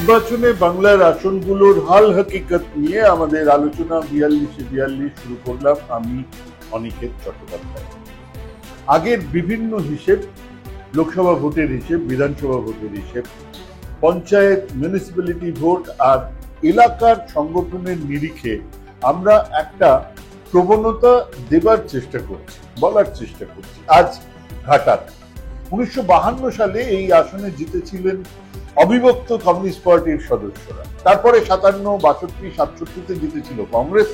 নির্বাচনে বাংলার আসনগুলোর হাল হকিকত নিয়ে আমাদের আলোচনা 42 শুরু করলাম। আমি অনিকেত চট্টোপাধ্যায়। আগের বিভিন্ন হিসেব, লোকসভা ভোটের হিসেব, বিধানসভা ভোটের হিসেব, পঞ্চায়েত, মিউনিসিপ্যালিটি ভোট আর এলাকার সংগঠনের নিরিখে আমরা একটা প্রবণতা দেবার চেষ্টা করছি, বলার চেষ্টা করছি। আজ ঘাটাল 1952 সালে এই আসনে জিতেছিলেন অবিভক্ত কমিউনিস্ট পার্টির সদস্যরা। তারপরে 57, 62, 67-তে জিতেছিল কংগ্রেস।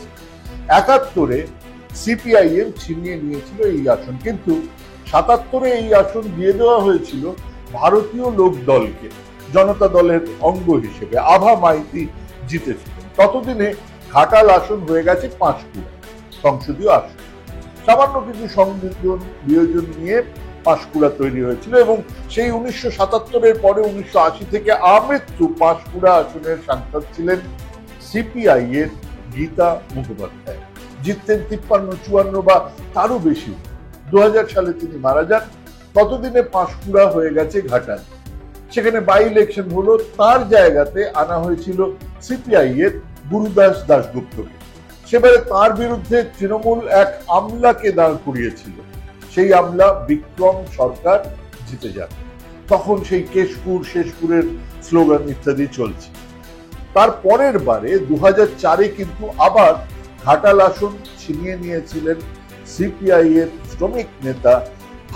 71-এ সিপিআইএম ছিনিয়ে নিয়েছিল এই আসন, কিন্তু 77-এ এই আসন দিয়ে দেওয়া হয়েছিল ভারতীয় লোক দলকে, জনতা দলের অঙ্গ হিসেবে। আভা মাইতি জিতেছিলেন। ততদিনে ঘাটাল আসন হয়ে গেছে পাঁশকুড়া সংসদীয় আসন। সামান্য কিছু সংযোজন বিয়োজন নিয়ে পাঁশকুড়া তৈরি হয়েছিল এবং সেই 1977-এর পরে 1980 থেকে আমৃত্যু পাঁশকুড়া আসনের সাংসদ ছিলেন সিপিআই এর গীতা মুখোপাধ্যায়। জিততেন 53, 54 বা তারও বেশি। 2000 সালে তিনি মারা যান। ততদিনে পাঁশকুড়া হয়ে গেছে ঘাটাল। সেখানে বাই ইলেকশন হলো, তার জায়গাতে আনা হয়েছিল সিপিআই এর গুরুদাস দাশগুপ্তকে। সেবারে তার বিরুদ্ধে তৃণমূল এক আমলাকে দাঁড় করিয়েছিল। সেই আমলা বিক্রম সরকার জিতে যান। তখন সেই কেশপুর শেষপুরের স্লোগান ইত্যাদি চলছে। তার পরের বারে 2004-এ কিন্তু আবার ঘাটাল আসন ছিনিয়ে নিয়েছিলেন সিপিআই এর শ্রমিক নেতা,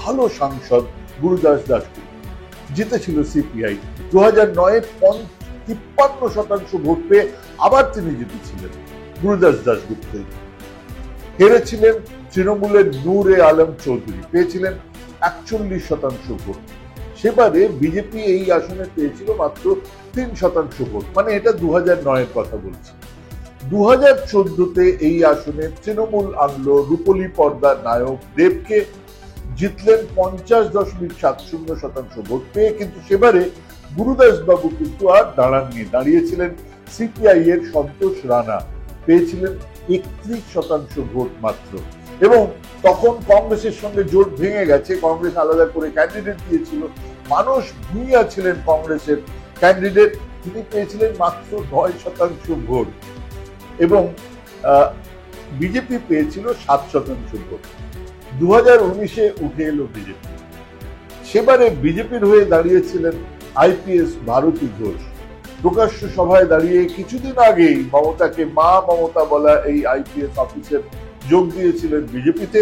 ভালো সাংসদ গুরুদাস দাশগুপ্ত। জিতেছিল সিপিআই। 2009-এ 53% ভোট পেয়ে আবার তিনি জিতেছিলেন গুরুদাস দাশগুপ্ত। হেরেছিলেন তৃণমূলের নূরে আলম চৌধুরী, পেয়েছিলেন 41% ভোট। সেবারে বিজেপি এই আসনে পেয়েছিল মাত্র 3% ভোট। মানে এটা 2009-এর কথা বলছি। 2014-তে এই আসনে তৃণমূল আনলো রূপলী পর্দার নায়ক দেবকে, জিতলেন 50.70% ভোট পেয়ে। কিন্তু সেবারে গুরুদাস বাবু কিন্তু আর দাঁড়াননি, দাঁড়িয়েছিলেন সিপিআই এর সন্তোষ রানা, পেয়েছিলেন 31% ভোট মাত্র। এবং তখন কংগ্রেসের সঙ্গে জোট ভেঙে গেছে, কংগ্রেস আলাদা করে ক্যান্ডিডেট দিয়েছিল। মানুষ ভূঁইয়া ছিলেন কংগ্রেসের ক্যান্ডিডেট, তিনি পেয়েছিলেন মাত্র 9% ভোট এবং বিজেপি পেয়েছিল 7% ভোট। 2019-এ উঠে এলো বিজেপি। সেবারে বিজেপির হয়ে দাঁড়িয়েছিলেন আইপিএস ভারতী ঘোষ। প্রকাশ্য সভায় দাঁড়িয়ে কিছুদিন আগেই মমতাকে মা মমতা বলা এই আইপিএস অফিসার যোগ দিয়েছিলেন বিজেপিতে,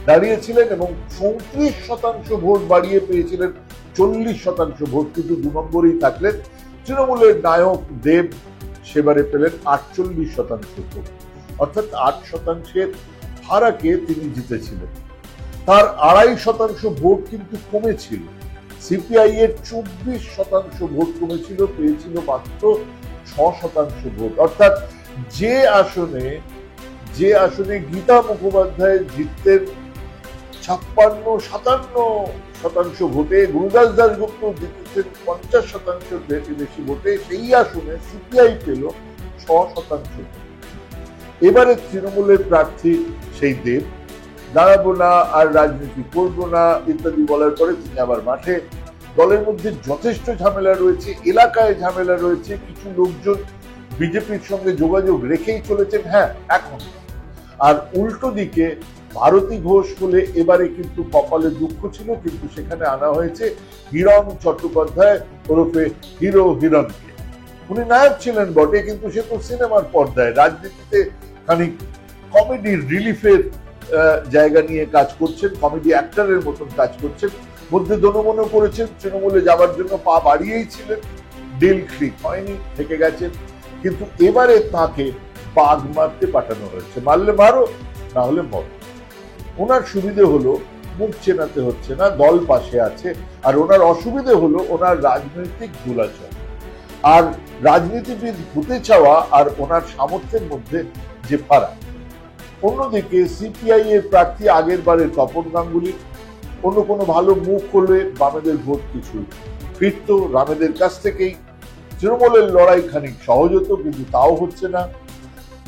দাঁড়িয়েছিলেন এবং 34% ভোট বাড়িয়ে পেয়েছিলেন 40% ভোট। কিন্তু 2 নম্বরেই থাকলেন তৃণমূলের নায়ক দেব, সেবারে পেলেন 48% ভোট, অর্থাৎ 8% ফারাকে তিনি জিতেছিলেন। তার 2.5% ভোট কিন্তু কমেছিল। সিপিআই এর 24% ভোট কমেছিল, পেয়েছিল মাত্র 6% ভোট। অর্থাৎ যে আসনে গীতা মুখোপাধ্যায় জিততেন 56-57% ভোটে, গুরুদাস দাশগুপ্ত জিতেছেন 50% বেশি ভোটে, সেই আসনে সিপিআই পেল 6%। এবারে তৃণমূলের প্রার্থী সেই দেব, দাঁড়াবো না আর রাজনীতি করবো না ইত্যাদি বলার পরে তিনি আবার মাঠে। দলের মধ্যে যথেষ্ট ঝামেলা রয়েছে, এলাকায় ঝামেলা রয়েছে। কিছু লোকজন বিজেপির সঙ্গে যোগাযোগ রেখেই চলেছেন, হ্যাঁ এখন। আর উল্টো দিকে ভারতী ঘোষ বলে এবারে কিন্তু কপালে দুঃখ ছিল, কিন্তু সেখানে আনা হয়েছে হিরণ চট্টোপাধ্যায় ওরফে হিরো হিরণকে। উনি নায়ক ছিলেন বটে, কিন্তু সে তো সিনেমার পর্দায়, রাজনীতিতে খানিক কমেডি রিলিফের জায়গা নিয়ে কাজ করছেন, কমেডি অ্যাক্টরের মতন কাজ করছেন। মধ্যে দনমনো করেছেন, তৃণমূলে যাবার জন্য পা বাড়িয়েই ছিলেন, ডিল ক্লিক হয়নি, থেকে গেছেন। কিন্তু এবারে তাকে বাঘ মারতে পাঠানো হয়েছে। মারলে মারো, না হলে মরো। ওনার সুবিধে হলো মুখ চেনাতে হচ্ছে না, দল পাশে আছে। আর ওনার অসুবিধে হলো ওনার রাজনৈতিক দোলাচল আর রাজনীতিবিদ হতে চাওয়া আর ওনার সামর্থ্যের মধ্যে যে ফারাক। অন্যদিকে সিপিআই এর প্রার্থী আগের বারের তপন গাঙ্গুলি। অন্য কোনো ভালো মুখ হলে বামেদের ভোট কিছু ফিরত রামেদের কাছ থেকেই। তৃণমূলের লড়াই খানিক সহজ হতো, কিন্তু তাও হচ্ছে না।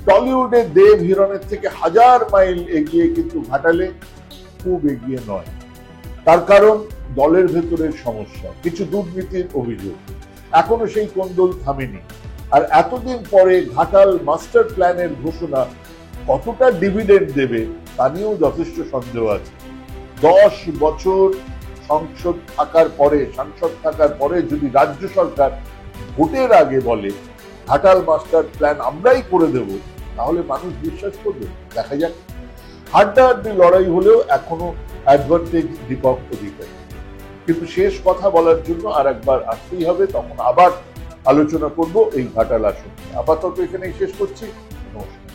টলিউডে দেব হিরণের থেকে 1000 মাইল এগিয়ে, কিন্তু ঘাটালে খুব এগিয়ে নয়। তার কারণ দলের ভেতরের সমস্যা, কিছু দুর্নীতির অভিযোগ। এখনো সেই কোন্দল থামেনি। আর এতদিন পরে ঘাটাল মাস্টার প্ল্যানের ঘোষণা কতটা ডিভিডেন্ড দেবে তা নিয়েও যথেষ্ট সন্দেহ আছে। 10 বছর সাংসদ থাকার পরে যদি রাজ্য সরকার ভোটের আগে বলে ঘাটাল মাস্টার প্ল্যান আমরাই করে দেব, তাহলে মানুষ বিশ্বাস করবে? দেখা যাক। হাড্ডাহাড্ডি লড়াই হলেও এখনো অ্যাডভান্টেজ দীপক অধিকারী। কিন্তু শেষ কথা বলার জন্য আর একবার আসতেই হবে, তখন আবার আলোচনা করব এই ঘাটাল আসন। আপাতত এখানেই শেষ করছি। নমস্কার।